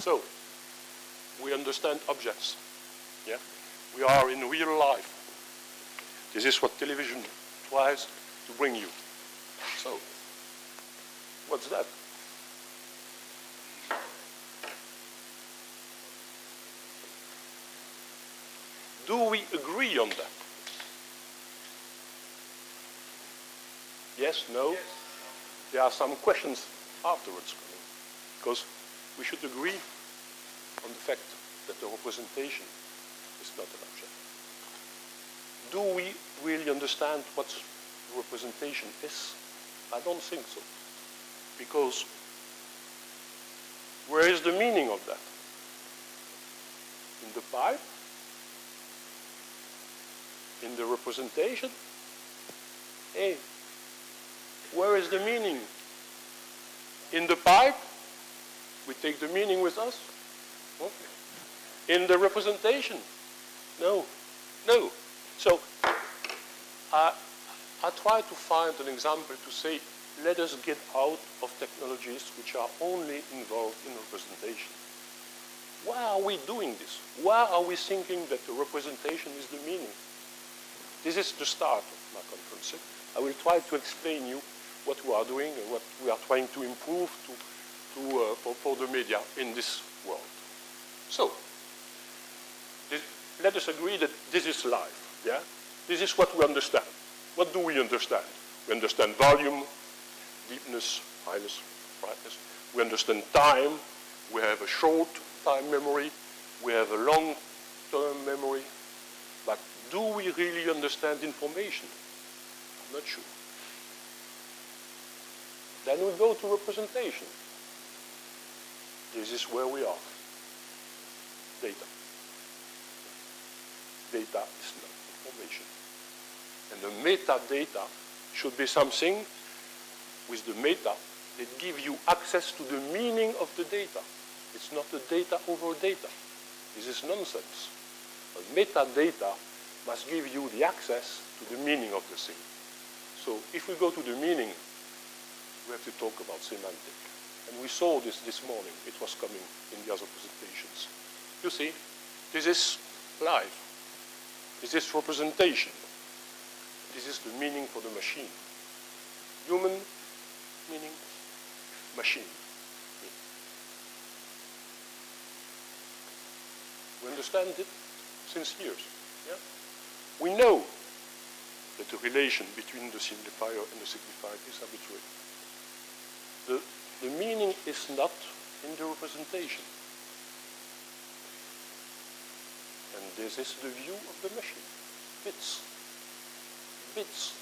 So, we understand objects. Yeah? We are in real life. This is what television tries to bring you. So, what's that? Do we agree on that? Yes, no? Yes. There are some questions afterwards coming, because we should agree on the fact that the representation is not an object. Do we really understand what representation is? I don't think so. Because where is the meaning of that? In the pipe? In the representation? Hey, where is the meaning? In the pipe? We take the meaning with us? In the representation? No, no. So, I try to find an example to say, let us get out of technologies which are only involved in representation. Why are we doing this? Why are we thinking that the representation is the meaning? This is the start of my conference. I will try to explain you what we are doing and what we are trying to improve for the media in this world. So, let us agree that this is life. Yeah? This is what we understand. What do we understand? We understand volume, deepness, highness, brightness. We understand time. We have a short time memory. We have a long-term memory. But do we really understand information? I'm not sure. Then we go to representation. This is where we are. Data. Data is not information. And the metadata should be something with the meta that give you access to the meaning of the data. It's not the data over data. This is nonsense. But metadata must give you the access to the meaning of the thing. So if we go to the meaning, we have to talk about semantic. And we saw this morning. It was coming in the other presentations. You see, this is life. This is representation. This is the meaning for the machine. Human meaning, machine. We understand it since years. Yeah? We know that the relation between the signifier and the signified is arbitrary. The meaning is not in the representation. And this is the view of the machine. Bits. Bits.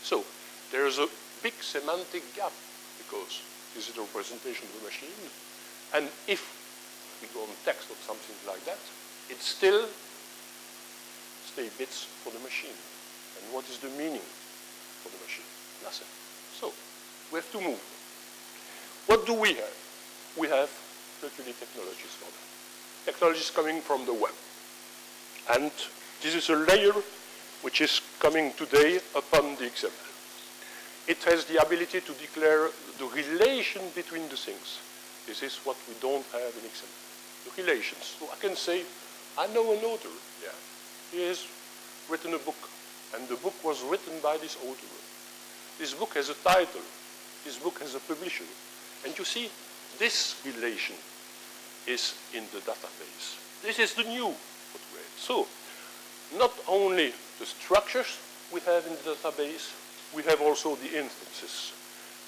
So, there is a big semantic gap because this is the representation of the machine. And if we go on text or something like that, it still stays bits for the machine. And what is the meaning for the machine? Nothing. So, we have to move. What do we have? We have certainly technologies for that. Technologies coming from the web. And this is a layer which is coming today upon the XML. It has the ability to declare the relation between the things. This is what we don't have in XML. The relations. So I can say, I know an author. Yeah. He has written a book. And the book was written by this author. This book has a title. This book has a publisher. And you see, this relation is in the database. This is the new footwear. So, not only the structures we have in the database, we have also the instances.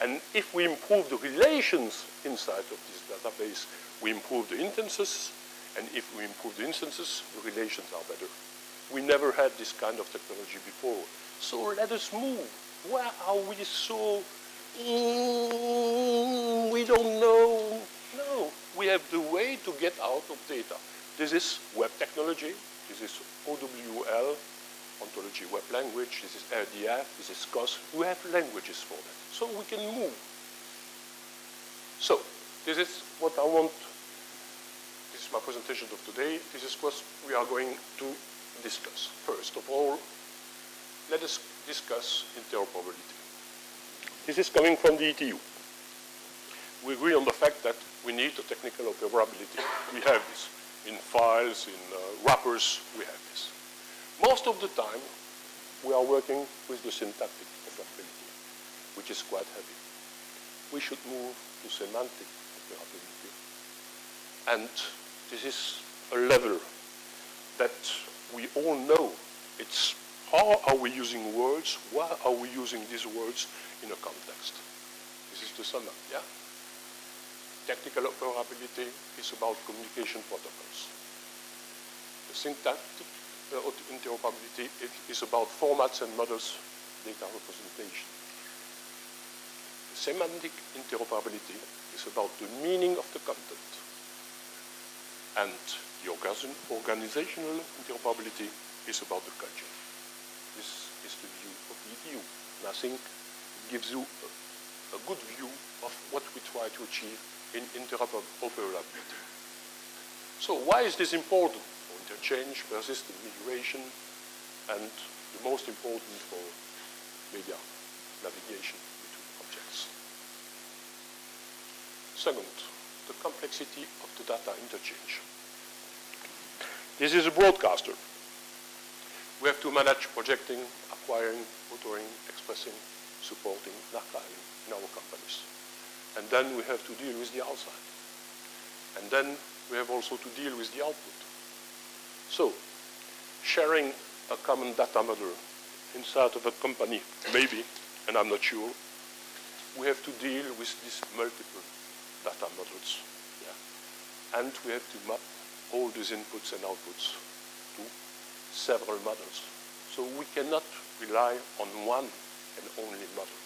And if we improve the relations inside of this database, we improve the instances. And if we improve the instances, the relations are better. We never had this kind of technology before. So let us move. Why are we so... we don't know. No, we have the way to get out of data. This is web technology. This is OWL, ontology web language. This is RDF. This is COS. We have languages for that. So we can move. So this is what I want. This is my presentation of today. This is what we are going to discuss. First of all, let us discuss interoperability. This is coming from the ETU. We agree on the fact that we need the technical operability. We have this. In files, in wrappers, we have this. Most of the time, we are working with the syntactic operability, which is quite heavy. We should move to semantic operability. And this is a level that we all know. It's how are we using words? Why are we using these words in a context? This is the sum up, yeah? Technical operability is about communication protocols. The syntactic interoperability is about formats and models, data representation. The semantic interoperability is about the meaning of the content. And the organizational interoperability is about the culture. This is the view of the EU. And I think it gives you a good view of what we try to achieve in interoperability. So why is this important? For interchange, persistent migration, and the most important for media navigation between objects. Second, the complexity of the data interchange. This is a broadcaster. We have to manage projecting, acquiring, authoring, expressing, supporting, and archiving in our companies. And then we have to deal with the outside. And then we have also to deal with the output. So, sharing a common data model inside of a company, maybe, and I'm not sure, we have to deal with these multiple data models. Yeah. And we have to map all these inputs and outputs to several models. So we cannot rely on one and only model.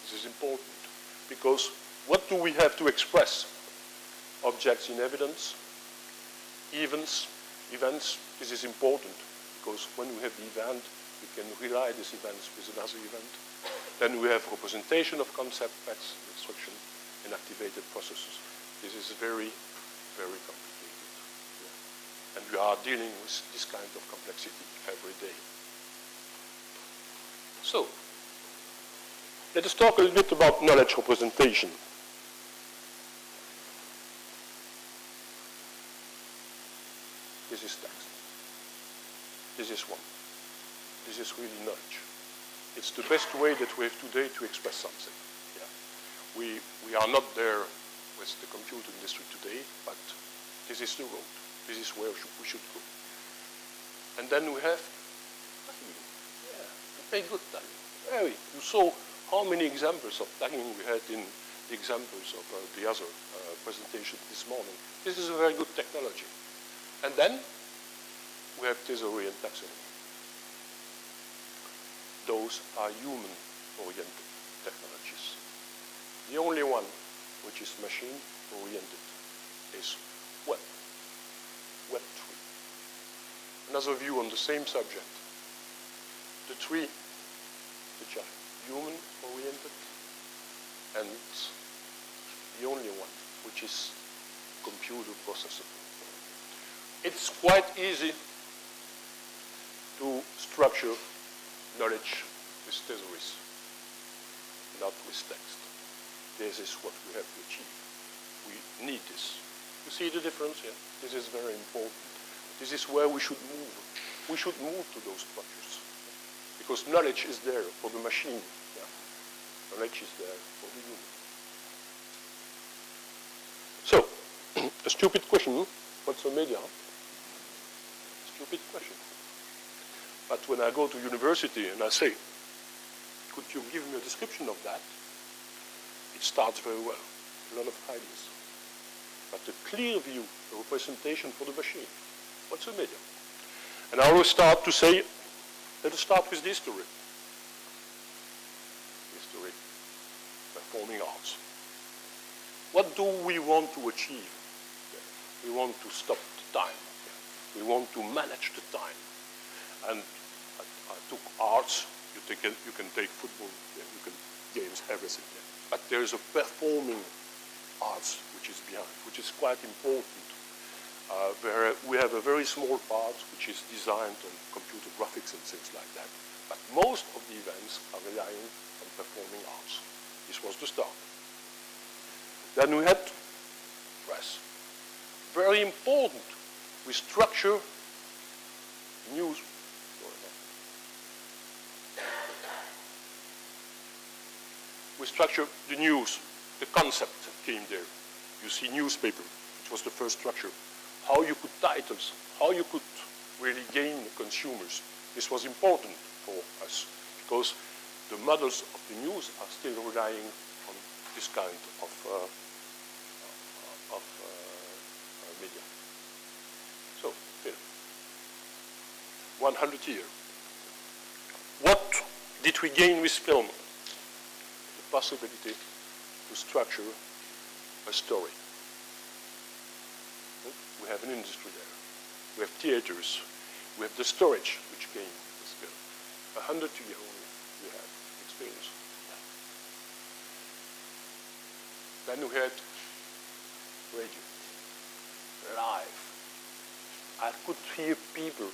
This is important because what do we have to express? Objects in evidence, events. This is important because when we have the event, we can rely these events with another event. Then we have representation of concept, facts, instruction, and activated processes. This is very, very complicated. Yeah. And we are dealing with this kind of complexity every day. So, let us talk a little bit about knowledge representation. This is text. This is one. This is really knowledge. It's the best way that we have today to express something. Yeah. We are not there with the computer industry today, but this is the road. This is where we should go. And then we have tagging. Yeah, very good tagging. You saw how many examples of tagging we had in the examples of the other presentation this morning. This is a very good technology. And then we have theory and taxonomy. Those are human-oriented technologies. The only one which is machine-oriented is web. Web 3. Another view on the same subject. The three which are human-oriented and the only one which is computer processable. It's quite easy to structure knowledge with theories, not with text. This is what we have to achieve. We need this. You see the difference here? This is very important. This is where we should move. We should move to those structures. Because knowledge is there for the machine. Yeah. Knowledge is there for the human. So, a stupid question, what's a media? Stupid question. But when I go to university and I say, could you give me a description of that? It starts very well. A lot of ideas. But a clear view, a representation for the machine. What's a media? And I always start to say, let us start with the history. History, performing arts. What do we want to achieve? We want to stop the time. We want to manage the time. And I took arts. You can take football. You can games, everything. But there is a performing arts which is behind, which is quite important. Where we have a very small part which is designed on computer graphics and things like that. But most of the events are relying on performing arts. This was the start. Then we had press. Very important, we structure news. We structure the news, the concept came there. You see newspaper, which was the first structure. How you put titles, how you could really gain consumers. This was important for us because the models of the news are still relying on this kind of media. So, film. 100 years. What did we gain with film? The possibility to structure a story. We have an industry there. We have theaters. We have the storage which came with film. 100 years only we have experience. Then we had radio, live. I could hear people.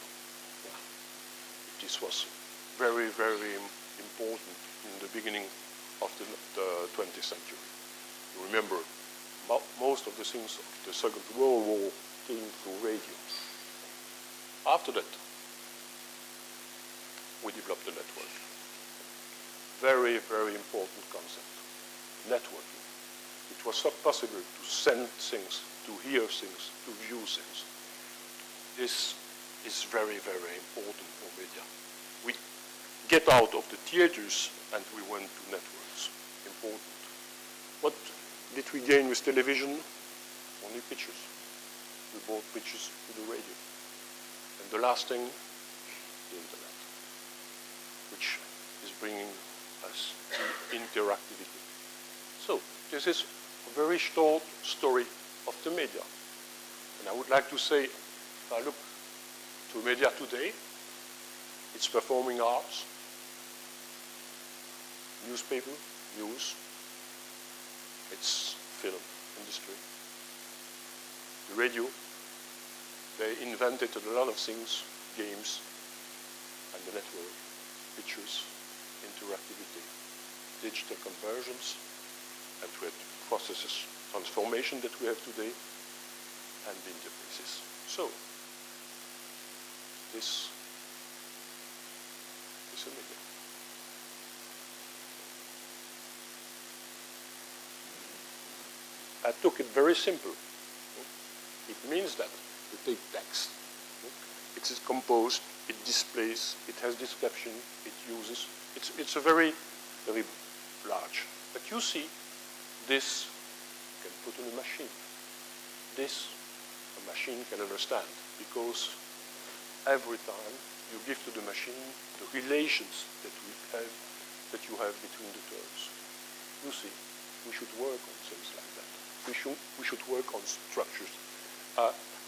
This was very, very important in the beginning of the 20th century. You remember, most of the things of the Second World War came through radio. After that, we developed the network. Very, very important concept, networking. It was so possible to send things, to hear things, to view things. This is very, very important for media. We get out of the theaters and we went to networks. Important. What did we gain with television? Only pictures. We brought pictures to the radio. And the last thing, the internet, which is bringing us to interactivity. So, this is a very short story of the media. And I would like to say, if I look to media today, it's performing arts, newspaper, news, it's film industry. The radio, they invented a lot of things, games, and the network, pictures, interactivity, digital conversions, and we had processes, transformation that we have today, and the interfaces. So, this is a media. I took it very simple. It means that you take text, it is composed, it displays, it has description, it uses. It's a very, very large. But you see, this you can put on a machine. This a machine can understand because every time you give to the machine the relations that you have between the terms. You see, we should work on things like that. We should work on structures.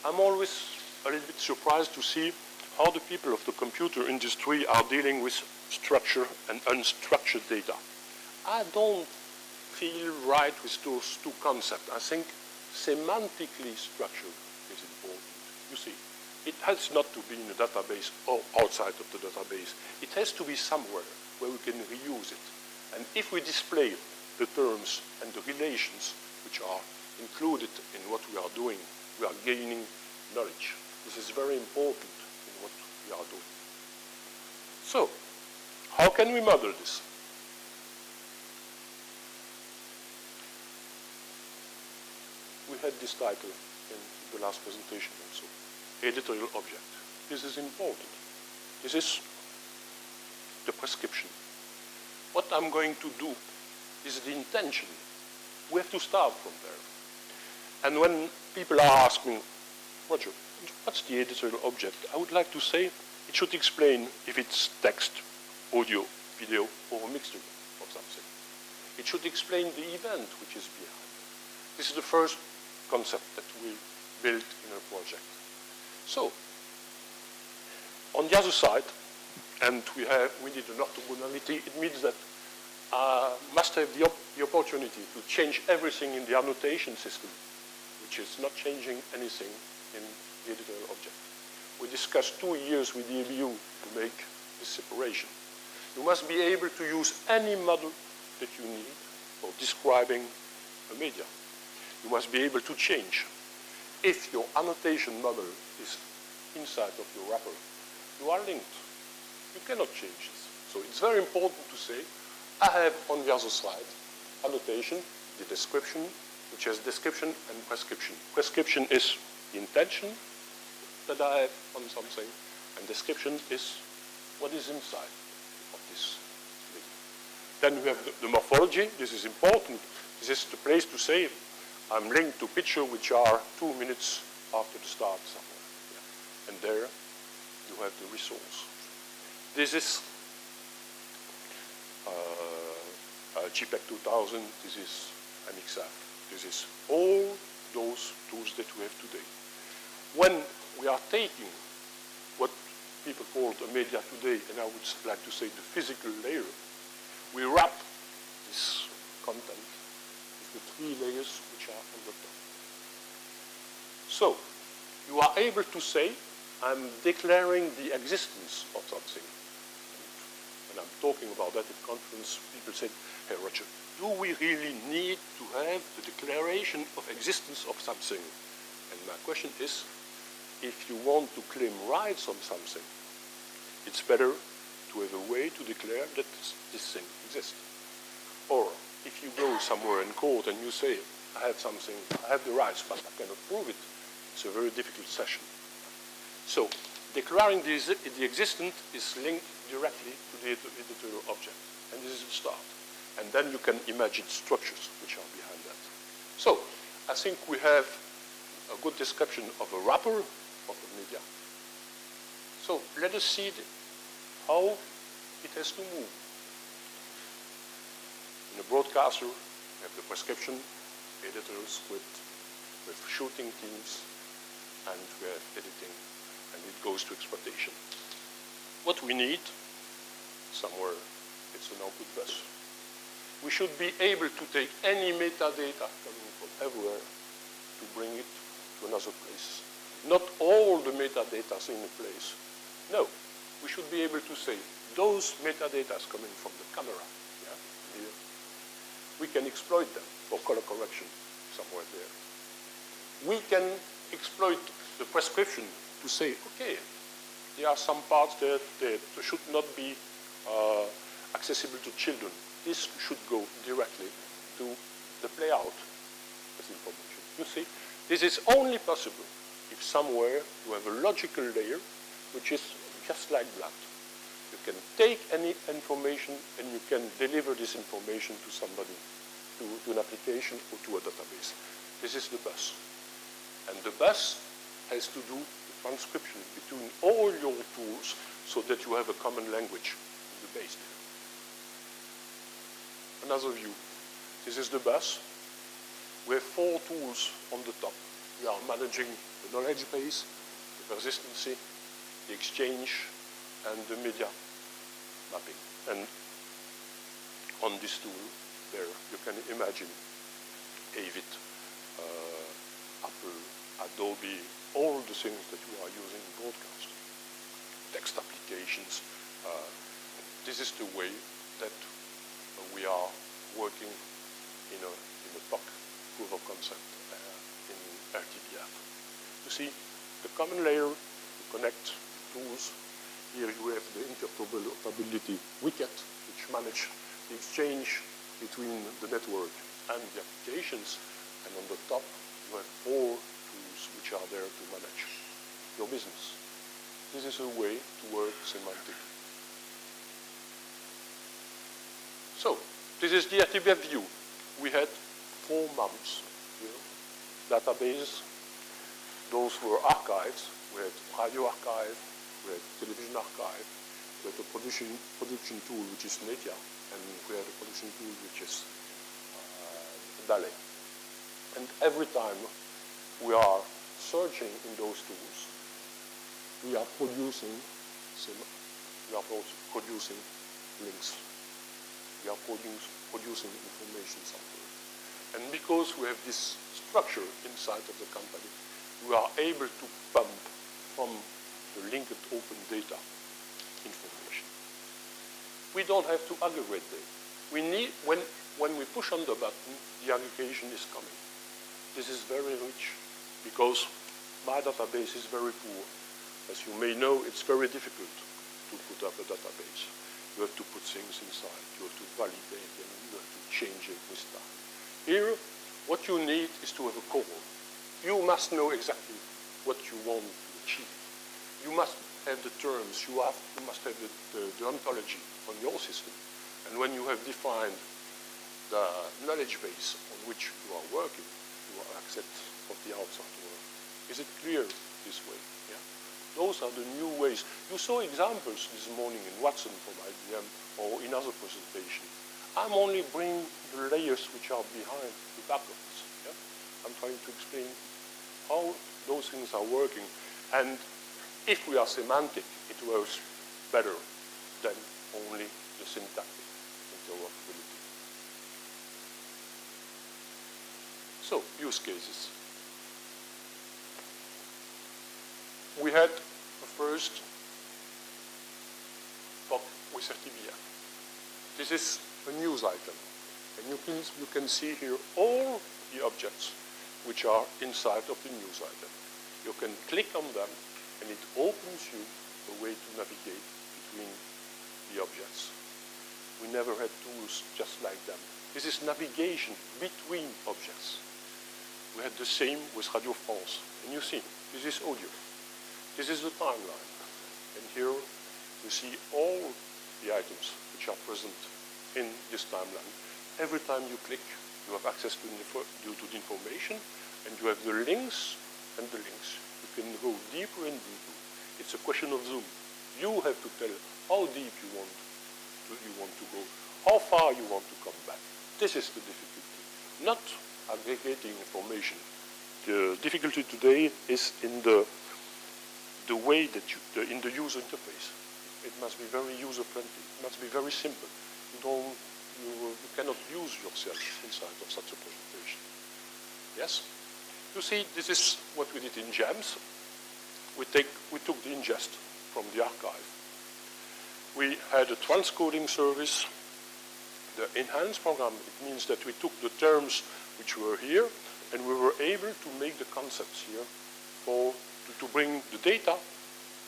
I'm always a little bit surprised to see how the people of the computer industry are dealing with structure and unstructured data. I don't feel right with those two concepts. I think semantically structured is important. You see, it has not to be in a database or outside of the database. It has to be somewhere where we can reuse it. And if we display the terms and the relations which are included in what we are doing, we are gaining knowledge. This is very important in what we are doing. So, how can we model this? We had this title in the last presentation also, editorial object. This is important. This is the prescription. What I'm going to do is the intention. We have to start from there. And when people are asking, Roger, what's the editorial object? I would like to say it should explain if it's text, audio, video, or a mixture of something. It should explain the event which is behind. This is the first concept that we built in our project. So, on the other side, and we did an orthogonality, it means that must have the opportunity to change everything in the annotation system, which is not changing anything in the editorial object. We discussed 2 years with the EBU to make this separation. You must be able to use any model that you need for describing a media. you must be able to change. If your annotation model is inside of your wrapper, you are linked. You cannot change this. So it's very important to say, I have on the other side annotation, the description, which has description and prescription. Prescription is the intention that I have on something, and description is what is inside of this thing. Then we have the morphology. This is important. This is the place to say, I'm linked to picture which are 2 minutes after the start somewhere. Yeah. And there you have the resource. This is JPEG 2000. This is MXF. This is all those tools that we have today. When we are taking what people call the media today, and I would like to say the physical layer, we wrap this content with the 3 layers which are on the top. So, you are able to say, I'm declaring the existence of something. And when I'm talking about that at conference, people say, hey Roger, do we really need to have the declaration of existence of something? And my question is, if you want to claim rights on something, it's better to have a way to declare that this thing exists. Or if you go somewhere in court and you say, I have something, I have the rights, but I cannot prove it, it's a very difficult session. So, declaring the existent is linked directly to the editorial object. And this is the start. And then you can imagine structures which are behind that. So, I think we have a good description of a wrapper of the media. So, let us see how it has to move. In a broadcaster, we have the prescription, editor, script, we have shooting teams, and we have editing, and it goes to exploitation. What we need, somewhere, it's an output bus. We should be able to take any metadata coming from everywhere to bring it to another place. Not all the metadata in a place. No, we should be able to say, those metadata coming from the camera, yeah, here, we can exploit them for color correction somewhere there. We can exploit the prescription to say, okay, there are some parts that should not be accessible to children. This should go directly to the playout as information. You see, this is only possible if somewhere you have a logical layer which is just like that. You can take any information and you can deliver this information to somebody, to an application or to a database. This is the bus. And the bus has to do the transcription between all your tools so that you have a common language in the base there. Another view. This is the bus. We have 4 tools on the top. We are managing the knowledge base, the persistency, the exchange, and the media mapping. And on this tool, there you can imagine Avid, Apple, Adobe, all the things that we are using in broadcast. Text applications. This is the way that we are working in a POC, proof of concept, in RTFB. You see, the common layer to connect tools. Here you have the interoperability wicket, which manage the exchange between the network and the applications. And on the top, you have 4 tools which are there to manage your business. This is a way to work semantic. So, this is the RTFB view. We had 4 MAMs here. Databases, those were archives. We had radio archive, we had television archive, we had a production tool which is Media, and we had a production tool which is DALE. And every time we are searching in those tools, we are producing links. We are producing information somewhere. And because we have this structure inside of the company, we are able to pump from the linked open data information. We don't have to aggregate data. We need, when we push on the button, the aggregation is coming. this is very rich because my database is very poor. As you may know, it's very difficult to put up a database. You have to put things inside. You have to validate them. You have to change it with time. Here, what you need is to have a core. You must know exactly what you want to achieve. You must have the terms. You must have the ontology on your system. And when you have defined the knowledge base on which you are working, you will accept of the outside world. Is it clear this way? Yeah. Those are the new ways. You saw examples this morning in Watson from IBM or in other presentations. I'm only bringing the layers which are behind the back of this. Yeah? I'm trying to explain how those things are working. And if we are semantic, it works better than only the syntactic interoperability. So, use cases. We had the first talk with RTFB. This is a news item. And you can see here all the objects which are inside of the news item. You can click on them and it opens you a way to navigate between the objects. We never had tools just like them. This is navigation between objects. We had the same with Radio France. And you see, this is audio. This is the timeline. And here you see all the items which are present in this timeline. Every time you click, you have access to the information, and you have the links and the links. You can go deeper and deeper. It's a question of zoom. You have to tell how deep you want to go, how far you want to come back. This is the difficulty, not aggregating information. The difficulty today is in the way that in the user interface. It must be very user-friendly. It must be very simple. You cannot use yourself inside of such a presentation. Yes? You see, this is what we did in GEMS. We took the ingest from the archive. We had a transcoding service. The enhanced program, it means that we took the terms which were here, and we were able to make the concepts here to bring the data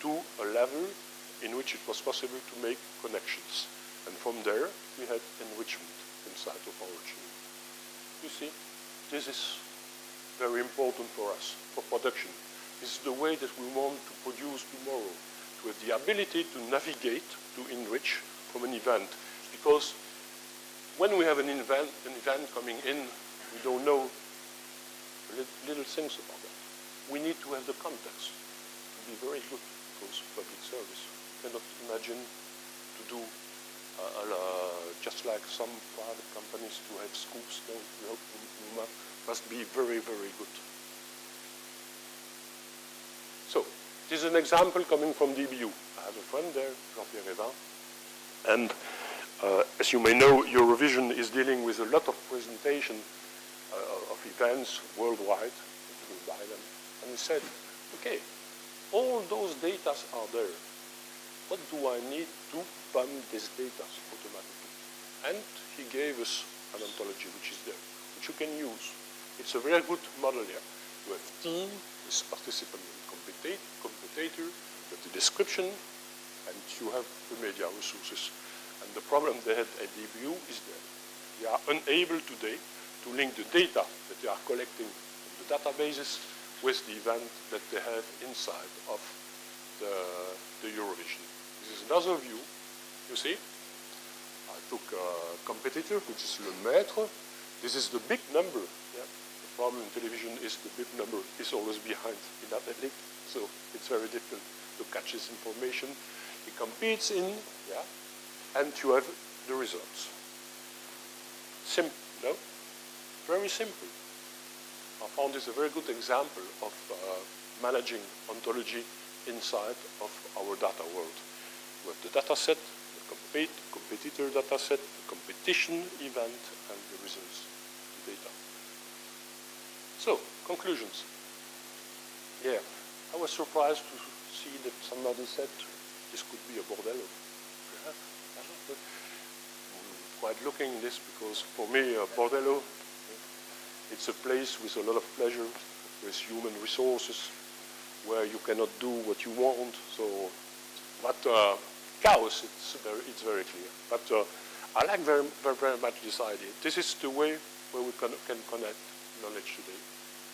to a level in which it was possible to make connections. And from there, we had enrichment inside of our chain. You see, this is very important for us, for production. This is the way that we want to produce tomorrow, to have the ability to navigate, to enrich from an event. Because when we have an event coming in, we don't know little things about that. We need to have the context to be very good, because public service cannot imagine to do just like some private companies to have scoops. No, you must be very, very good. So, this is an example coming from DBU. I have a friend there, Jean-Pierre Evin, and as you may know, Eurovision is dealing with a lot of presentation of events worldwide. You buy them. And he said, okay, all those data are there. What do I need to pump this data automatically? And he gave us an ontology which is there, which you can use. It's a very good model here. You have team, this participant and computator, you have the description, and you have the media resources. And the problem they had at DBU is that they are unable today to link the data that they are collecting from the databases with the event that they have inside of the Eurovision. This is another view, you see. I took a competitor, which is Le Maître. This is the big number. Yeah. The problem in television is the big number is always behind in that link, so it's very difficult to catch this information. He competes in, yeah, and you have the results. Simple, no? Very simple. I found this a very good example of managing ontology inside of our data world. We have the data set, the competitor data set, the competition event, and the results, the data. So, conclusions. Yeah, I was surprised to see that somebody said this could be a bordello. Yeah, I'm quite looking at this because for me, a bordello It's a place with a lot of pleasure, with human resources, where you cannot do what you want. So, but chaos, it's very clear. But I like very much this idea. This is the way where we can connect knowledge today.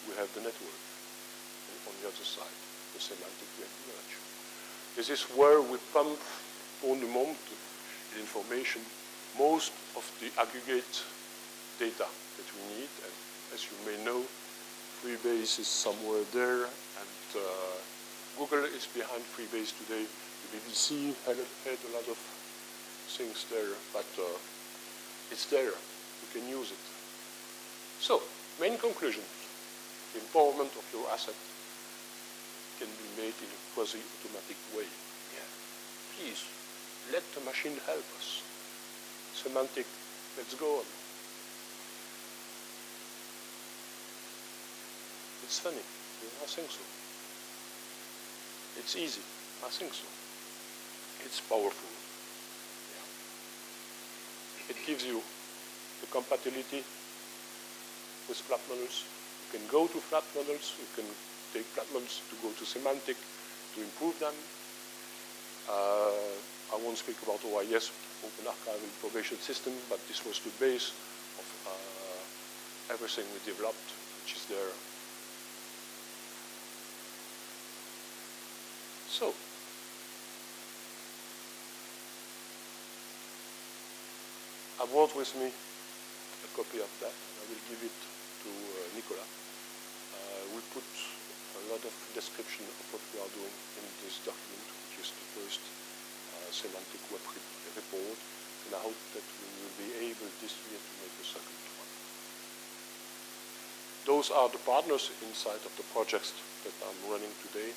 We have the network, and on the other side, the semantic knowledge. This is where we pump on the moment information, most of the aggregate data that we need. And as you may know, Freebase is somewhere there, and Google is behind Freebase today. The BBC had a lot of things there, but it's there. You can use it. So, main conclusion: the empowerment of your asset can be made in a quasi-automatic way. Yeah. Please, let the machine help us. Semantic, let's go on. It's funny. I think so. It's easy. I think so. It's powerful. Yeah. It gives you the compatibility with flat models. You can go to flat models. You can take flat models to go to semantic to improve them. I won't speak about OIS, Open Archival Information System, but this was the base of everything we developed, which is there. So, I brought with me a copy of that. I will give it to Nicolas. We put a lot of description of what we are doing in this document, which is the first semantic web report, and I hope that we will be able this year to make a second one. Those are the partners inside of the projects that I'm running today,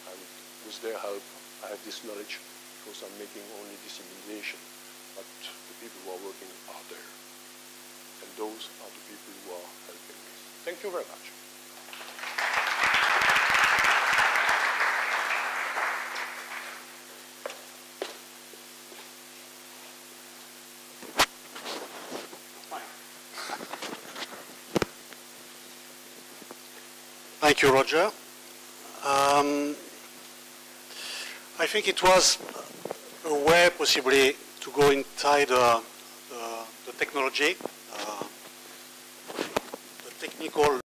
and with their help, I have this knowledge because I'm making only dissemination, but the people who are working are there. And those are the people who are helping me. Thank you very much. Thank you, Roger. I think it was a way, possibly, to go inside the technology, the technical